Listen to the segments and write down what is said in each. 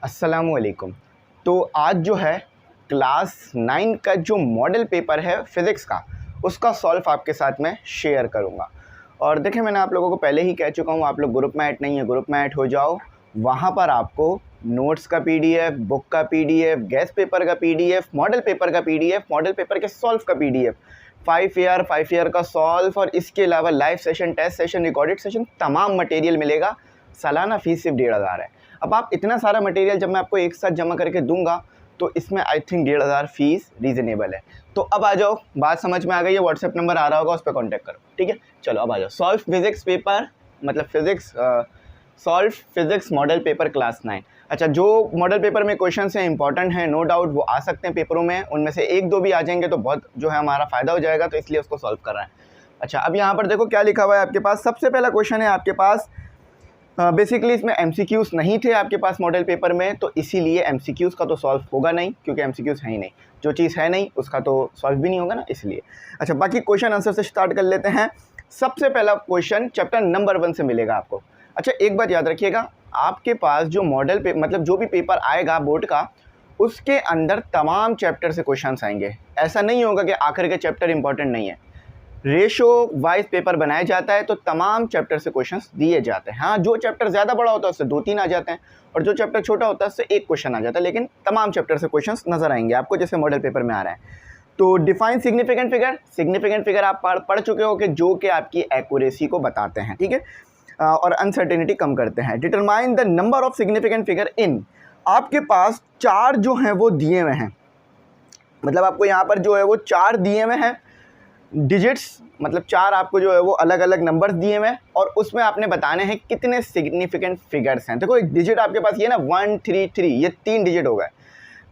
अस्सलामुअलैकुम। तो आज जो है क्लास 9 का जो मॉडल पेपर है फ़िज़िक्स का, उसका सॉल्व आपके साथ मैं शेयर करूंगा। और देखिए, मैंने आप लोगों को पहले ही कह चुका हूं, आप लोग ग्रुप में ऐड नहीं है, ग्रुप में ऐड हो जाओ। वहां पर आपको नोट्स का पीडीएफ, बुक का पीडीएफ, गेस्ट पेपर का पीडीएफ, मॉडल पेपर का पीडीएफ, मॉडल पेपर के सॉल्व का पीडीएफ, 5 ईयर का सॉल्व और इसके अलावा live session, test session, recorded session, तमाम मटेरियल मिलेगा। सालाना फ़ीस सिर्फ 1500 है। अब आप इतना सारा मटेरियल जब मैं आपको एक साथ जमा करके दूंगा तो इसमें आई थिंक 1500 फीस रीज़नेबल है। तो अब आ जाओ, बात समझ में आ गई है। व्हाट्सएप नंबर आ रहा होगा, उस पर कॉन्टैक्ट करो, ठीक है। चलो अब आ जाओ। सॉल्व फिजिक्स पेपर मतलब solve physics model paper class 9। अच्छा, जो मॉडल पेपर में क्वेश्चन हैं इंपॉर्टेंट हैं, नो डाउट वो आ सकते हैं पेपरों में, उनमें से एक दो भी आ जाएंगे तो बहुत जो है हमारा फ़ायदा हो जाएगा, तो इसलिए उसको सॉल्व कर रहे हैं। अच्छा, अब यहाँ पर देखो क्या लिखा हुआ है आपके पास। सबसे पहला क्वेश्चन है आपके पास, बेसिकली इसमें एमसीक्यूज़ नहीं थे आपके पास मॉडल पेपर में, तो इसीलिए एमसीक्यूज़ का तो सॉल्व होगा नहीं, क्योंकि एमसीक्यूज़ है ही नहीं। जो चीज़ है नहीं उसका तो सॉल्व भी नहीं होगा ना, इसलिए। अच्छा, बाकी क्वेश्चन आंसर से स्टार्ट कर लेते हैं। सबसे पहला क्वेश्चन चैप्टर नंबर 1 से मिलेगा आपको। अच्छा, एक बात याद रखिएगा, आपके पास जो मॉडल पे मतलब जो भी पेपर आएगा बोर्ड का, उसके अंदर तमाम चैप्टर से क्वेश्चन आएंगे। ऐसा नहीं होगा कि आखिर के चैप्टर इंपॉर्टेंट नहीं है। रेशो वाइज पेपर बनाया जाता है, तो तमाम चैप्टर से क्वेश्चंस दिए जाते हैं। हाँ, जो चैप्टर ज़्यादा बड़ा होता है उससे 2-3 आ जाते हैं, और जो चैप्टर छोटा होता है उससे एक क्वेश्चन आ जाता है, लेकिन तमाम चैप्टर से क्वेश्चंस नजर आएंगे आपको, जैसे मॉडल पेपर में आ रहा है। तो define significant figure. Significant figure आप पढ़ चुके हो कि जो कि आपकी एक्यूरेसी को बताते हैं, ठीक है, और अनसर्टेनिटी कम करते हैं। Determine the number of significant figure in. आपके पास 4 जो हैं वो दिए हुए हैं, मतलब आपको यहाँ पर जो है वो 4 दिए हुए हैं डिजिट्स, मतलब 4 आपको जो है वो अलग अलग नंबर्स दिए हुए हैं, और उसमें आपने बताने हैं कितने सिग्निफिकेंट फिगर्स हैं। देखो, एक डिजिट आपके पास ये ना 133, ये 3 डिजिट हो गए,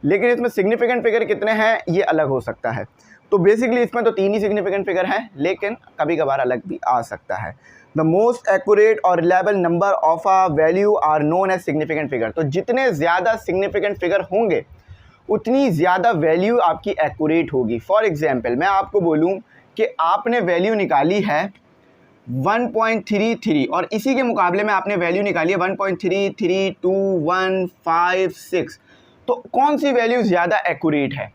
लेकिन इसमें सिग्निफिकेंट फिगर कितने हैं ये अलग हो सकता है। तो बेसिकली इसमें तो 3 ही सिग्निफिकेंट फिगर हैं, लेकिन कभी कभार अलग भी आ सकता है। द मोस्ट एक्यूरेट और reliable number of a value are known as significant figure. तो जितने ज़्यादा सिग्निफिकेंट फिगर होंगे उतनी ज़्यादा वैल्यू आपकी एक्यूरेट होगी। फॉर एग्जाम्पल, मैं आपको बोलूँ कि आपने वैल्यू निकाली है 1.33, और इसी के मुकाबले में आपने वैल्यू निकाली है 1.332156, तो कौन सी वैल्यू ज़्यादा एक्यूरेट है?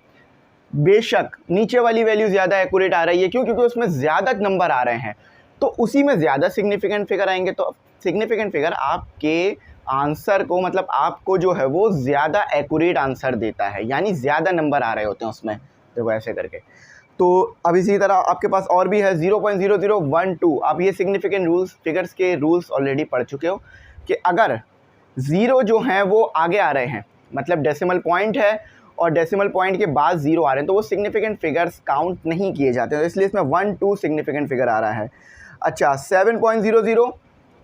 बेशक नीचे वाली वैल्यू ज़्यादा एक्यूरेट आ रही है। क्यों? क्योंकि उसमें ज़्यादा नंबर आ रहे हैं, तो उसी में ज़्यादा सिग्निफिकेंट फिगर आएंगे। तो सिग्निफिकेंट फिगर आपके आंसर को, मतलब आपको जो है वो ज़्यादा एक्यूरेट आंसर देता है, यानी ज़्यादा नंबर आ रहे होते हैं उसमें। देखो ऐसे करके। तो अब इसी तरह आपके पास और भी है 0.0012। आप ये सिग्निफिकेंट रूल्स, फिगर्स के रूल्स ऑलरेडी पढ़ चुके हो कि अगर 0 जो हैं वो आगे आ रहे हैं, मतलब डेसिमल पॉइंट है और डेसिमल पॉइंट के बाद 0 आ रहे हैं, तो वो सिग्निफिकेंट फिगर्स काउंट नहीं किए जाते हैं, तो इसलिए इसमें 1-2 सिग्निफिकेंट फिगर आ रहा है। अच्छा, 7.00,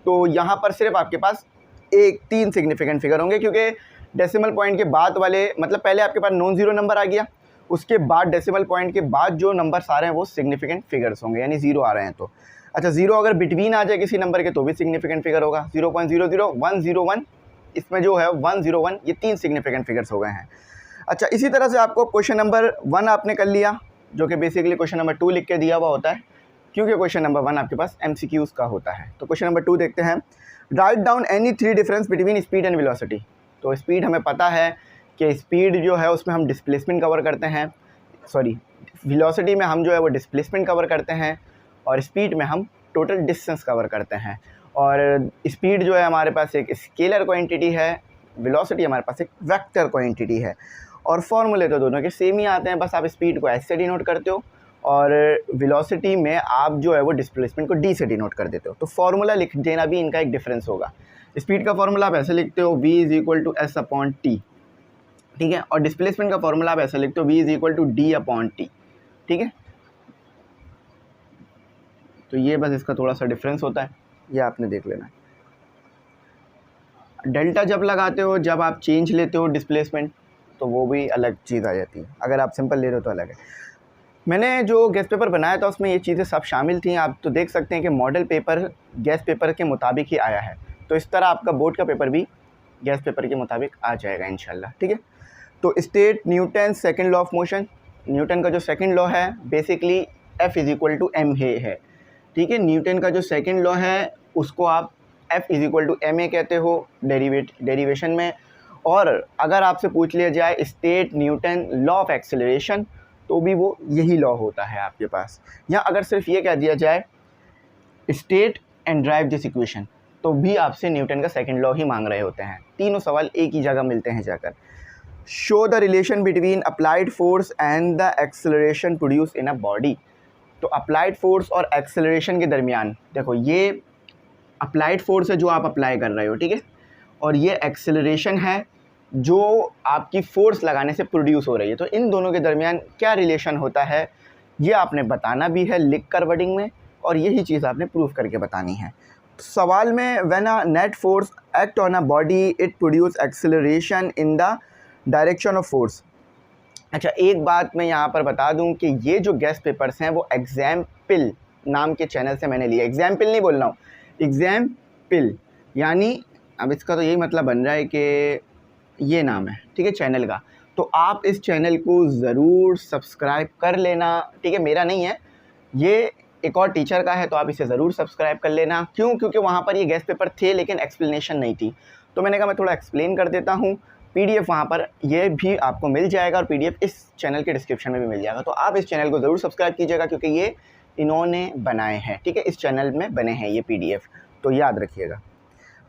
तो यहाँ पर सिर्फ आपके पास 3 सिग्निफिकेंट फिगर होंगे, क्योंकि डेसिमल पॉइंट के बाद वाले, मतलब पहले आपके पास नॉन ज़ीरो नंबर आ गया, उसके बाद डेसिमल पॉइंट के बाद जो नंबर्स आ रहे हैं वो सिग्निफिकेंट फिगर्स होंगे, यानी 0 आ रहे हैं तो। अच्छा, 0 अगर बिटवीन आ जाए किसी नंबर के तो भी सिग्निफिकेंट फिगर होगा। 0.00101, इसमें जो है 101, ये 3 सिग्निफिकेंट फिगर्स हो गए हैं। अच्छा, इसी तरह से आपको क्वेश्चन नंबर 1 आपने कर लिया, जो कि बेसिकली क्वेश्चन नंबर 2 लिख के दिया हुआ होता है, क्योंकि क्वेश्चन नंबर 1 आपके पास MCQs का होता है। तो क्वेश्चन नंबर 2 देखते हैं। Write down any 3 difference between speed and velocity. तो स्पीड हमें पता है कि स्पीड जो है उसमें हम डिस्प्लेसमेंट कवर करते हैं, सॉरी वेलोसिटी में हम जो है वो डिस्प्लेसमेंट कवर करते हैं, और स्पीड में हम टोटल डिस्टेंस कवर करते हैं। और स्पीड जो है हमारे पास एक स्केलर क्वांटिटी है, वेलोसिटी हमारे पास एक वेक्टर क्वांटिटी है, और फॉर्मूले तो दोनों के सेम ही आते हैं, बस आप स्पीड को एस से डिनोट करते हो और वेलोसिटी में आप जो है वो डिस्प्लेसमेंट को डी से डिनोट कर देते हो। तो फॉर्मूला लिख देना भी इनका एक डिफरेंस होगा। स्पीड का फॉर्मूला आप ऐसे लिखते हो v=s/t, ठीक है, और डिस्प्लेसमेंट का फॉर्मूला आप ऐसा लिखते हो v=d/t, ठीक है। तो ये बस इसका थोड़ा सा डिफरेंस होता है, ये आपने देख लेना है। डेल्टा जब लगाते हो, जब आप चेंज लेते हो डिस्प्लेसमेंट, तो वो भी अलग चीज़ आ जाती है। अगर आप सिंपल ले रहे हो तो अलग है। मैंने जो गेस्ट पेपर बनाया था उसमें ये चीज़ें सब शामिल थी। आप तो देख सकते हैं कि मॉडल पेपर गेस्ट पेपर के मुताबिक ही आया है, तो इस तरह आपका बोर्ड का पेपर भी गेस्ट पेपर के मुताबिक आ जाएगा इंशाल्लाह, ठीक है। तो state Newton second law of motion. Newton का जो सेकंड लॉ है बेसिकली F=ma है, ठीक है। न्यूटन का जो सेकंड लॉ है उसको आप F=ma कहते हो डेरिवेशन में, और अगर आपसे पूछ लिया जाए state Newton law of acceleration, तो भी वो यही लॉ होता है आपके पास। या अगर सिर्फ ये कह दिया जाए state and drive this equation, तो भी आपसे न्यूटन का सेकंड लॉ ही मांग रहे होते हैं। तीनों सवाल एक ही जगह मिलते हैं जाकर। Show the relation between applied force and the acceleration produce in a body. तो अप्लाइड फोर्स और एक्सेलरेशन के दरमियान, देखो ये अप्लाइड फोर्स है जो आप अप्लाई कर रहे हो, ठीक है, और ये एक्सेलरेशन है जो आपकी फोर्स लगाने से प्रोड्यूस हो रही है। तो इन दोनों के दरमियान क्या रिलेशन होता है ये आपने बताना भी है लिख कर वर्डिंग में, और यही चीज़ आपने प्रूफ करके बतानी है। सवाल में when a net force act on a body it produce acceleration in the direction of force. अच्छा, एक बात मैं यहाँ पर बता दूँ कि ये जो गेस्ट पेपर्स हैं वो एग्जाम्पल नाम के चैनल से मैंने लिए। एग्जाम्पल नहीं बोल रहा हूँ, एग्जाम्पल, यानी अब इसका तो यही मतलब बन रहा है कि ये नाम है, ठीक है, चैनल का। तो आप इस चैनल को ज़रूर सब्सक्राइब कर लेना, ठीक है, मेरा नहीं है, ये एक और टीचर का है, तो आप इसे ज़रूर सब्सक्राइब कर लेना। क्यों? क्योंकि वहाँ पर ये गेस्ट पेपर थे लेकिन एक्सप्लेनेशन नहीं थी, तो मैंने कहा मैं थोड़ा एक्सप्लेन कर देता हूँ। पीडीएफ वहाँ पर ये भी आपको मिल जाएगा, और पीडीएफ इस चैनल के डिस्क्रिप्शन में भी मिल जाएगा। तो आप इस चैनल को ज़रूर सब्सक्राइब कीजिएगा, क्योंकि ये इन्होंने बनाए हैं, ठीक है, इस चैनल में बने हैं ये पीडीएफ, तो याद रखिएगा।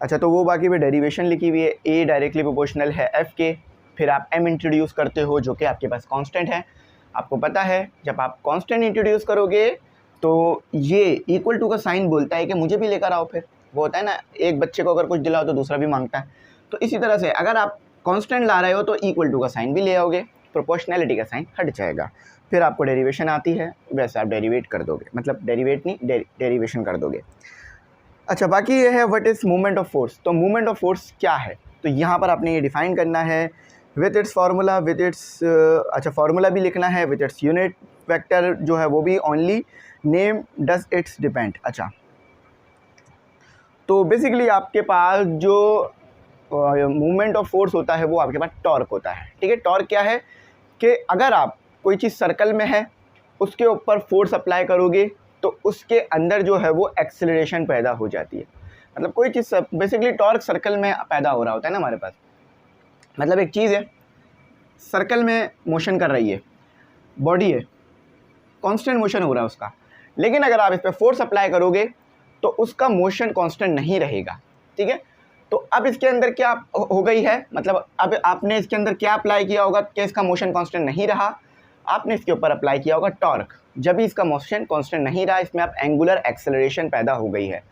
अच्छा, तो वो बाकी भी डेरिवेशन लिखी हुई है। ए डायरेक्टली प्रोपोर्शनल है एफ के, फिर आप एम इंट्रोड्यूस करते हो जो कि आपके पास कांस्टेंट है। आपको पता है जब आप कांस्टेंट इंट्रोड्यूस करोगे तो ये इक्वल टू का साइन बोलता है कि मुझे भी लेकर आओ। फिर वो होता है ना, एक बच्चे को अगर कुछ दिलाओ तो दूसरा भी मांगता है। तो इसी तरह से अगर आप कांस्टेंट ला रहे हो तो इक्वल टू का साइन भी ले आओगे, प्रोपोर्शनैलिटी का साइन हट जाएगा। फिर आपको डेरिवेशन आती है, वैसे आप डेरिवेट कर दोगे, मतलब डेरिवेट नहीं डेरिवेशन कर दोगे। अच्छा, बाकी ये है what is movement of force. तो मूवमेंट ऑफ फोर्स क्या है, तो यहाँ पर आपने ये डिफ़ाइन करना है with its formula, with its अच्छा फार्मूला भी लिखना है, विथ इट्स यूनिट वेक्टर जो है वो भी, only name does it's depend. अच्छा, तो बेसिकली आपके पास जो मूवमेंट ऑफ फोर्स होता है वो आपके पास टॉर्क होता है, ठीक है। टॉर्क क्या है कि अगर आप कोई चीज़ सर्कल में है उसके ऊपर फोर्स अप्लाई करोगे तो उसके अंदर जो है वो एक्सेलरेशन पैदा हो जाती है। मतलब कोई चीज़ बेसिकली टॉर्क सर्कल में पैदा हो रहा होता है ना हमारे पास। मतलब एक चीज़ है सर्कल में मोशन कर रही है, बॉडी है, कांस्टेंट मोशन हो रहा है उसका, लेकिन अगर आप इस पर फोर्स अप्लाई करोगे तो उसका मोशन कांस्टेंट नहीं रहेगा, ठीक है। तो अब इसके अंदर क्या हो गई है, मतलब अब आपने इसके अंदर क्या अप्लाई किया होगा कि इसका मोशन कांस्टेंट नहीं रहा, आपने इसके ऊपर अप्लाई किया होगा टॉर्क। जब भी इसका मोशन कांस्टेंट नहीं रहा, इसमें आप एंगुलर एक्सेलरेशन पैदा हो गई है।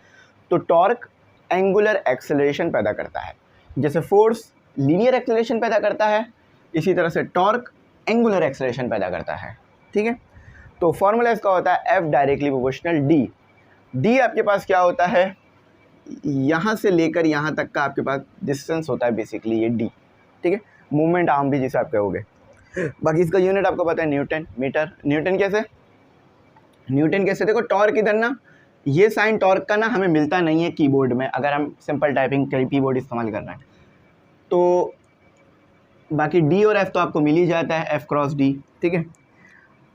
तो टॉर्क एंगुलर एक्सेलरेशन पैदा करता है, जैसे फोर्स लीनियर एक्सेलरेशन पैदा करता है, इसी तरह से टॉर्क एंगुलर एक्सेलरेशन पैदा करता है, ठीक है। तो फॉर्मूला इसका होता है F directly proportional D. D आपके पास क्या होता है, यहाँ से लेकर यहाँ तक का आपके पास डिस्टेंस होता है बेसिकली ये डी, ठीक है। मूवमेंट आर्म भी जिसे आप कहोगे। बाकी इसका यूनिट आपको पता है न्यूटन मीटर। न्यूटन कैसे देखो, टॉर्क इधर ना, ये साइन टॉर्क का ना हमें मिलता नहीं है कीबोर्ड में अगर हम सिंपल टाइपिंग कीबोर्ड इस्तेमाल कर रहे हैं। तो बाकी डी और एफ तो आपको मिल ही जाता है, एफ क्रॉस डी, ठीक है।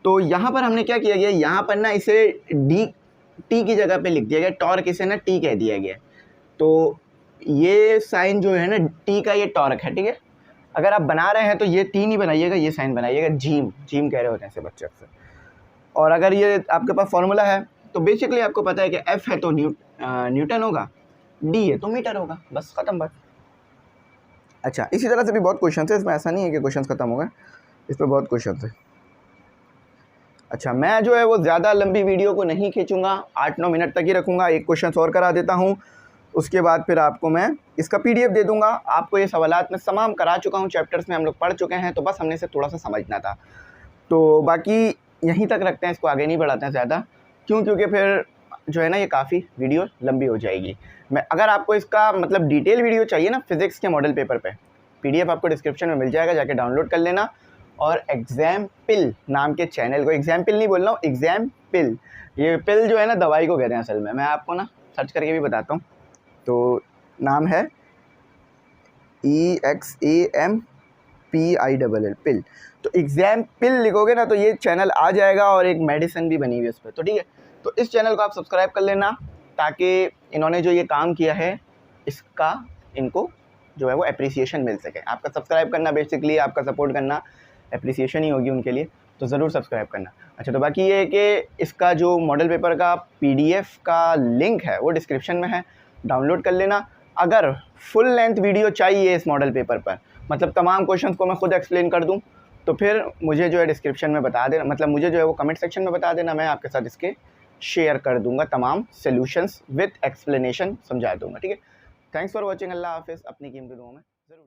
तो यहाँ पर हमने क्या किया गया, यहाँ पर ना इसे डी टी की जगह पे लिख दिया गया, टॉर्क इसे ना टी कह दिया गया। तो ये साइन जो है ना टी का, ये टॉर्क है, ठीक है। अगर आप बना रहे हैं तो ये टी नहीं बनाइएगा, ये साइन बनाइएगा, जीम कह रहे होते हैं ऐसे बच्चे अक्सर। और अगर ये आपके पास फॉर्मूला है तो बेसिकली आपको पता है कि एफ है तो न्यूटन होगा, डी है तो मीटर होगा, बस ख़त्म बात। अच्छा, इसी तरह से भी बहुत क्वेश्चन है इसमें, ऐसा नहीं है कि क्वेश्चन ख़त्म हो गए, इस पर बहुत क्वेश्चन है। अच्छा, मैं जो है वो ज़्यादा लंबी वीडियो को नहीं खींचूंगा, 8-9 मिनट तक ही रखूँगा। एक क्वेश्चन और करा देता हूँ, उसके बाद फिर आपको मैं इसका पीडीएफ दे दूंगा। आपको ये सवालात मैं तमाम करा चुका हूँ, चैप्टर्स में हम लोग पढ़ चुके हैं, तो बस हमने इसे थोड़ा सा समझना था। तो बाकी यहीं तक रखते हैं, इसको आगे नहीं बढ़ाते हैं ज़्यादा। क्यों? क्योंकि फिर जो है ना ये काफ़ी वीडियो लंबी हो जाएगी। मैं अगर आपको इसका मतलब डिटेल वीडियो चाहिए ना फिज़िक्स के मॉडल पेपर पे, पीडीएफ आपको डिस्क्रिप्शन में मिल जाएगा, जाके डाउनलोड कर लेना। और एग्जाम्पल नाम के चैनल को, एग्जाम्पल नहीं बोल रहा हूँ, एग्जाम्पल, ये पिल जो है ना दवाई को कहते हैं असल में, मैं आपको ना सर्च करके भी बताता हूँ। तो नाम है EXAMPILL पिल। तो एग्जाम्पल लिखोगे ना तो ये चैनल आ जाएगा, और एक मेडिसिन भी बनी हुई है उस पर, तो ठीक है। तो इस चैनल को आप सब्सक्राइब कर लेना, ताकि इन्होंने जो ये काम किया है इसका इनको जो है वो अप्रिसिएशन मिल सके। आपका सब्सक्राइब करना बेसिकली आपका सपोर्ट करना अप्रिसिएशन ही होगी उनके लिए, तो ज़रूर सब्सक्राइब करना। अच्छा, तो बाकी ये है कि इसका जो मॉडल पेपर का PDF का लिंक है वो डिस्क्रिप्शन में है, डाउनलोड कर लेना। अगर फुल लेंथ वीडियो चाहिए इस मॉडल पेपर पर, मतलब तमाम क्वेश्चंस को मैं खुद एक्सप्लेन कर दूं, तो फिर मुझे जो है डिस्क्रिप्शन में बता देना, मतलब मुझे जो है वो कमेंट सेक्शन में बता देना, मैं आपके साथ इसके शेयर कर दूंगा, तमाम सॉल्यूशंस विद एक्सप्लेनेशन समझा दूंगा। ठीक है, थैंक्स फॉर वॉचिंग। अल्लाह हाफिज़। अपनी कीमती दुआओं में ज़रूर